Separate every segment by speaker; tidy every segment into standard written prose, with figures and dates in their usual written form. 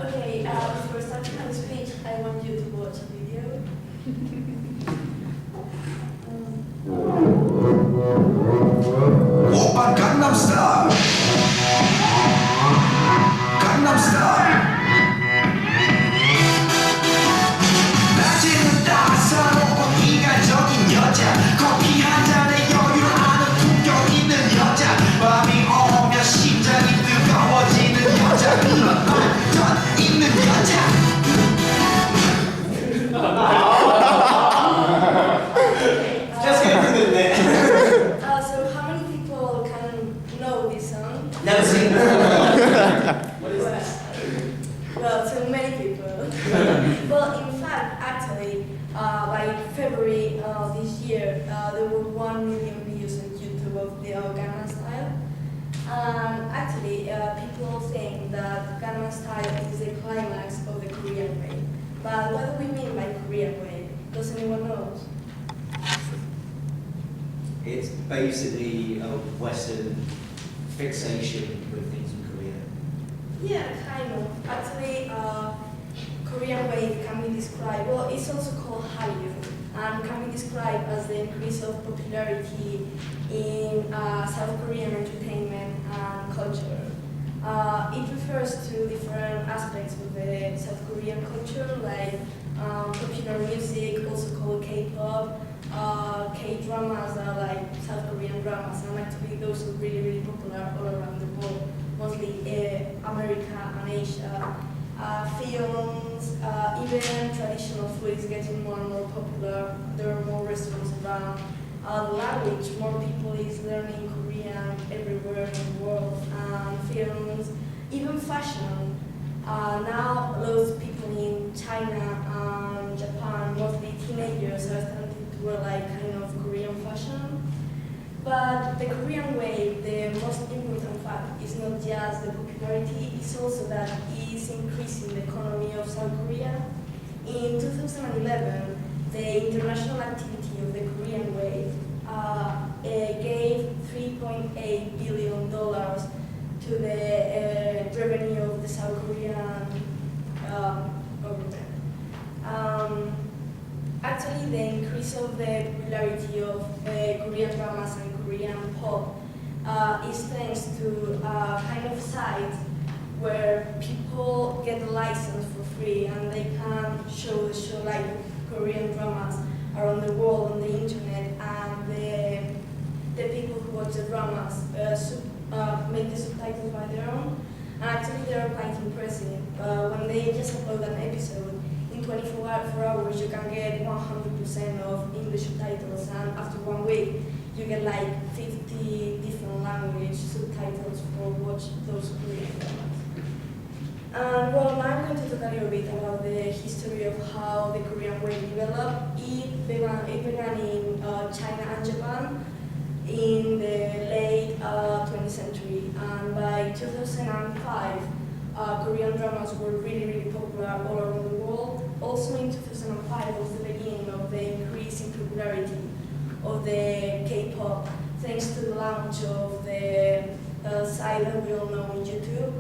Speaker 1: Okay, before starting my speech, I want you to watch a video.
Speaker 2: Oppa Gangnam Style. Gangnam Style. 낮에는 따사로운 인간적인 여자, 커피 한 잔에 여유를 아는 품격 있는 여자, 밤이 오면 심장이 뜨거워지는 여자, 그런 반전 있는 여자.
Speaker 3: Just get it.
Speaker 1: So how many people can know this song?
Speaker 3: Never seen it. What is this?
Speaker 1: Well, so many people. Well, in fact, actually, by February this year, there were 1 million views on YouTube of the Gangnam Style. And actually, people think that Gangnam Style is the climax of the Korean way. But what do we mean by Korean way? Does anyone know?
Speaker 3: It's basically a Western fixation with things in Korea.
Speaker 1: Yeah, kind of. Actually, Korean wave can be described, well, it's also called Hallyu, and can be described as the increase of popularity in South Korean entertainment and culture. It refers to different aspects of the South Korean culture, like popular music, also called K-pop, K-dramas are like South Korean dramas, and actually those are really, really popular all around the world, mostly America and Asia. Films, even traditional food is getting more and more popular. There are more restaurants around. The language, more people is learning Korean everywhere in the world. Films, even fashion. Now lots of people in China and Japan, mostly teenagers, are starting to wear like kind of Korean fashion. But the Korean wave, the most important fact is not just the popularity, it's also that it is increasing the economy of South Korea. In 2011, the international activity of the Korean wave gave $3.8 billion to the revenue of the South Korean government. Actually, the increase of the popularity of Korean dramas and Korean pop is thanks to a kind of site where people get a license for free and they can show the show like Korean dramas around the world on the internet, and the people who watch the dramas make the subtitles by their own. And actually, they are quite impressive. When they just upload an episode, in 24 hours you can get 100% of English subtitles, and after 1 week you get like 50 different language subtitles for watch those Korean dramas. Well, now I'm going to talk a little bit about the history of how the Korean wave developed. It began in China and Japan in the late 20th century, and by 2005 Korean dramas were really, really popular all around the world. Also in 2005 was the beginning of the increase in popularity of the K-pop, thanks to the launch of the site that we all know in YouTube.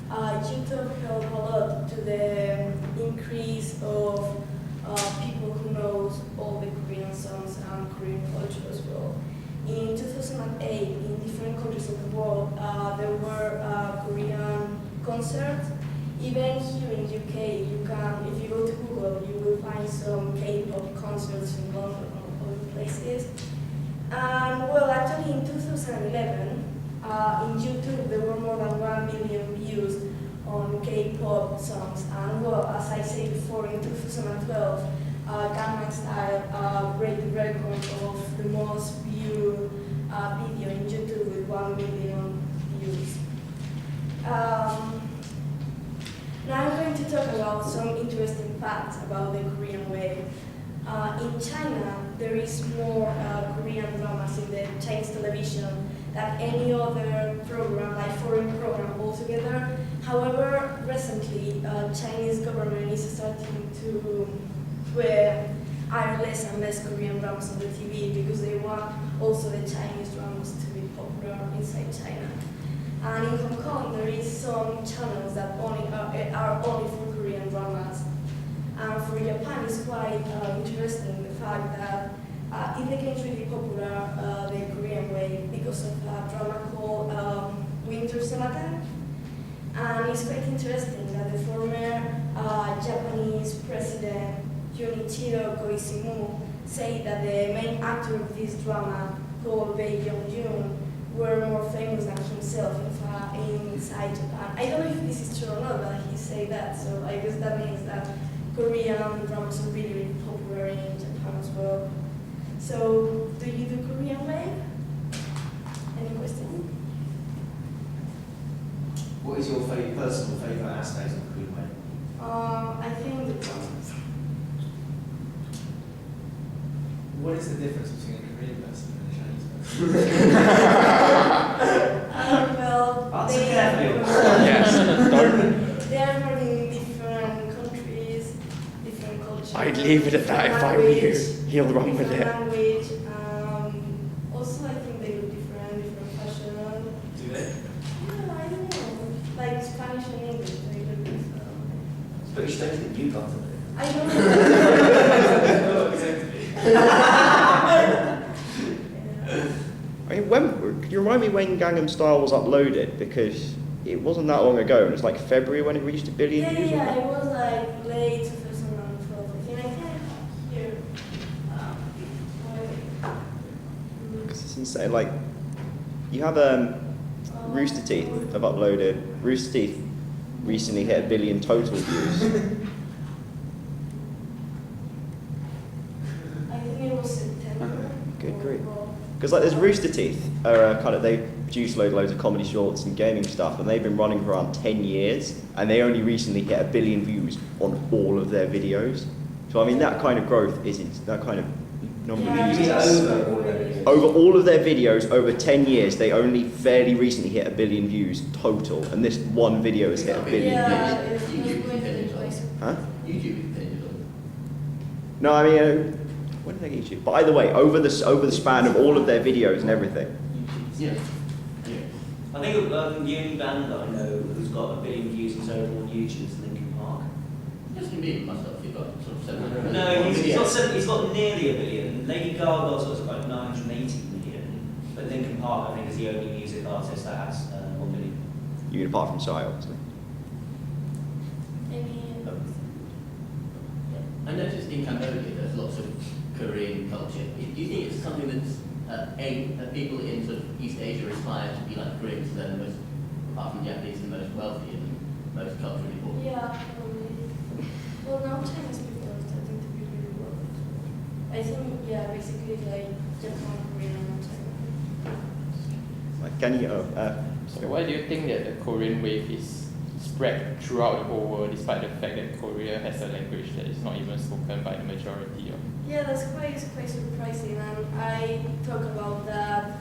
Speaker 1: YouTube helped a lot to the increase of people who knows all the Korean songs and Korean culture as well. In 2008, in different countries of the world, there were Korean concerts. Even here in UK, you can, if you go to Google, you will find some K-pop concerts in London and other places. And well, actually in 2011, in YouTube, there were more than 1 million views on K-pop songs. And well, as I said before, in 2012, Gangnam Style break the record of the most viewed video in YouTube with 1 million views. Now I'm going to talk about some interesting facts about the Korean wave. In China, there is more Korean dramas in the Chinese television than any other program, like foreign program altogether. However, recently, Chinese government is starting to air less and less Korean dramas on the TV because they want also the Chinese dramas to be popular inside China. And in Hong Kong, there is some channels that only are only for Korean dramas. And for Japan, it's quite interesting the fact that it became really popular, the Korean wave, because of a drama called Winter Sonata. And it's quite interesting that the former Japanese president, Junichiro Koizumi, said that the main actor of this drama, called Bae Young-jun, were more famous than himself inside Japan. I don't know if this is true or not, but he said that, so I guess that means that Korean dramas are really, really popular in Japan as well. So, do you do Korean wave? Any questions?
Speaker 3: What is your personal favourite aspect of Korean wave?
Speaker 1: I think the dramas.
Speaker 4: What is the difference between a Korean person and a Chinese person?
Speaker 1: Well,
Speaker 3: Answer
Speaker 1: they
Speaker 3: carefully.
Speaker 5: Yes, don't.
Speaker 1: they are from different countries, different cultures.
Speaker 5: I'd leave it at that if I were you. He'll run with it.
Speaker 1: Language. Also, I think they look different fashion.
Speaker 4: Do they?
Speaker 1: Yeah, I don't know. Like Spanish and English, they look different.
Speaker 3: It's pretty strange that you got to do.
Speaker 1: I don't know.
Speaker 4: No, exactly.
Speaker 5: I mean, could you remind me when Gangnam Style was uploaded? Because it wasn't that long ago. It was like February when it reached 1 billion views.
Speaker 1: Yeah, it was like late 2012. I think I can't hear.
Speaker 5: Because it's insane. Like, you have Rooster Teeth have uploaded. Rooster Teeth recently hit 1 billion total views.
Speaker 1: I think it was September.
Speaker 5: Good grief. Because like there's Rooster Teeth are they produce loads of comedy shorts and gaming stuff, and they've been running for around 10 years, and they only recently hit 1 billion views on all of their videos. So I mean that kind of growth that kind of number of views. Over all of their videos, over 10 years, they only fairly recently hit 1 billion views total, and this one video has hit 1 billion
Speaker 1: Yeah,
Speaker 5: views.
Speaker 1: it was going to be twice.
Speaker 5: Huh?
Speaker 6: YouTube opinion on
Speaker 5: No, I mean, when did they get YouTube? By the way, over the span of all of their videos and everything.
Speaker 6: yeah.
Speaker 3: I think the only band that I know who's got 1 billion views and total on YouTube is Linkin Park.
Speaker 6: Just can be myself, you've got sort of 700.
Speaker 3: No, he's got nearly 1 billion. Lady Gaga's got like 980 million, but Linkin Park I think is the only music artist that has 1 billion.
Speaker 5: You mean apart from Psy, obviously.
Speaker 6: I noticed in Cambodia there's lots of Korean culture. Do you think it's something that's that people in sort of East Asia aspire to be like Koreans? They're the most, apart from Japanese, the most wealthy and most culturally important.
Speaker 1: Yeah, probably. Well, now Chinese people are starting to be really well. I think, yeah, basically like Japan, Korea, and China.
Speaker 5: Like, can you?
Speaker 7: So why do you think that the Korean wave is spread throughout the whole world, despite the fact that Korea has a language that is not even spoken by the majority of?
Speaker 1: Yeah, that's quite surprising, and I talk about that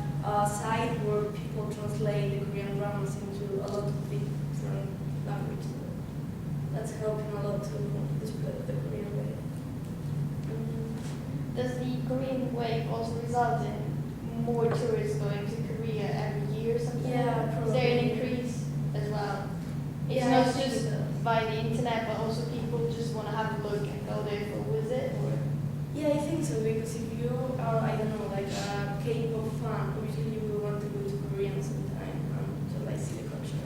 Speaker 1: site where people translate the Korean dramas into a lot of different languages. That's helping a lot to spread the Korean wave.
Speaker 8: Does the Korean wave also result in more tourists going to Korea every year or something?
Speaker 1: Yeah,
Speaker 8: Is there an
Speaker 1: probably.
Speaker 8: increase as well? It's
Speaker 1: Yeah, I
Speaker 8: not
Speaker 1: think
Speaker 8: just
Speaker 1: so.
Speaker 8: by the internet, but also people just want to have a look and go there for a visit, or?
Speaker 1: Yeah, I think so, because if you are, I don't know, like a K-pop fan, obviously you will want to go to Korea sometime to like see the culture.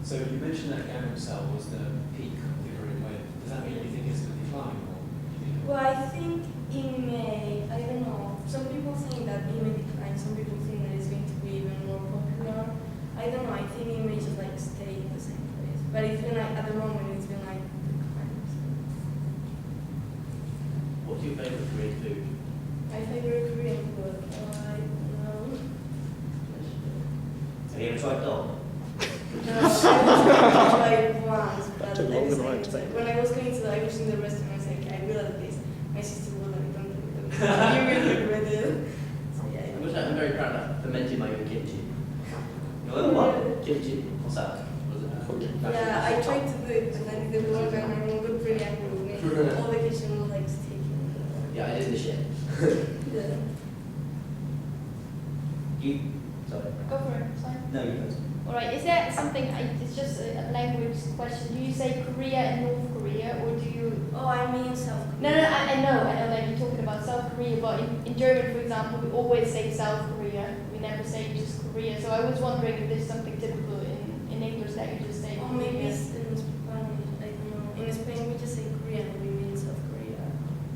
Speaker 4: So you mentioned that Gangnam Style was the peak of the Korean wave. Does that mean you think it's going to decline, or do you think?
Speaker 1: Well, I think it may, I don't know, some people think that it may decline, some people think that it's going to be even more popular. I don't know, I think it may just like stay in the same place. But it's been like, at the moment, it's been like declining. So.
Speaker 6: What's your favourite Korean food?
Speaker 1: My favorite Korean food, I don't know.
Speaker 3: Have you ever tried dog?
Speaker 1: No, I tried once, but
Speaker 5: took longer than I
Speaker 1: was
Speaker 5: expected.
Speaker 1: when I was going to, I was in the restaurant, I was like, I will at least. My sister will have done it. You will regret it. So yeah.
Speaker 6: I'm very proud of fermenting my own kimchi.
Speaker 3: You know what?
Speaker 6: Kimchi.
Speaker 3: What's that?
Speaker 6: Was it?
Speaker 1: Yeah, I tried to do it, and I didn't work, and my mom got pretty angry with me. All the kitchen was like sticky.
Speaker 6: Yeah, I did the shit.
Speaker 1: Yeah.
Speaker 3: You Sorry.
Speaker 8: Go for it, sorry.
Speaker 3: No, you first.
Speaker 8: Alright, is there something, it's just a language question, do you say Korea and North Korea, or do you...
Speaker 1: Oh, I mean South
Speaker 8: No,
Speaker 1: Korea.
Speaker 8: I know, like you're talking about South Korea, but in German, for example, we always say South Korea, we never say just Korea, so I was wondering if there's something typical in English that you just say
Speaker 1: Or maybe
Speaker 8: Korea.
Speaker 1: it's in Spanish, I don't know. In Spain we just say Korea and we mean South Korea.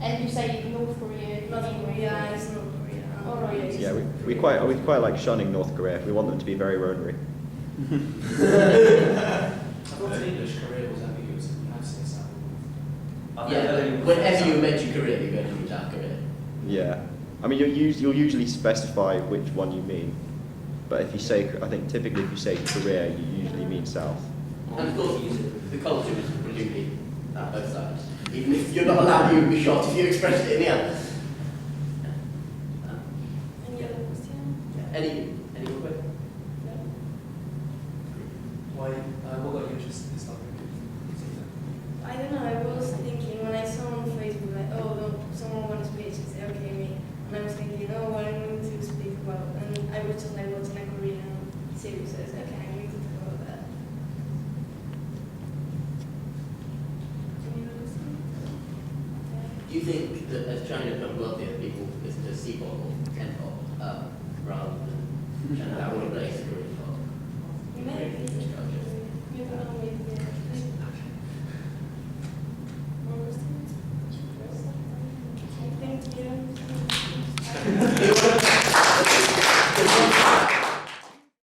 Speaker 8: And you say North Korea. if you
Speaker 1: North
Speaker 8: mean
Speaker 1: Korea is North Korea.
Speaker 8: Alright.
Speaker 1: Korea is-
Speaker 5: Yeah, we quite like shunning North Korea. We want them to be very ornery.
Speaker 4: I thought in English Korea was ambiguous. You have to say South.
Speaker 3: I've
Speaker 6: Yeah,
Speaker 3: never heard
Speaker 6: whenever you mention Korea, you're going to mean South Korea.
Speaker 5: Yeah, I mean you'll usually specify which one you mean, but if you say, I think typically if you say Korea, you usually mean South.
Speaker 6: And of course, the culture is presumably both sides. Even if you're not allowed, you would be shocked if you expressed it in the other.
Speaker 1: Any other question?
Speaker 6: Any more questions?
Speaker 4: Why? What got you interested in this topic?
Speaker 1: I don't know, I was thinking when I saw on Facebook like, oh, no, someone wants to speak, say, okay, me. And I was thinking, oh, what I'm going to speak about. And I was just like watching a Korean series, so I was okay, I'm going to talk about that. Any other question?
Speaker 6: Do you think that as China becomes wealthier, people listen to C-pop or N-pop rather than China? That would replace Korean pop?
Speaker 1: Maybe.
Speaker 6: Culture.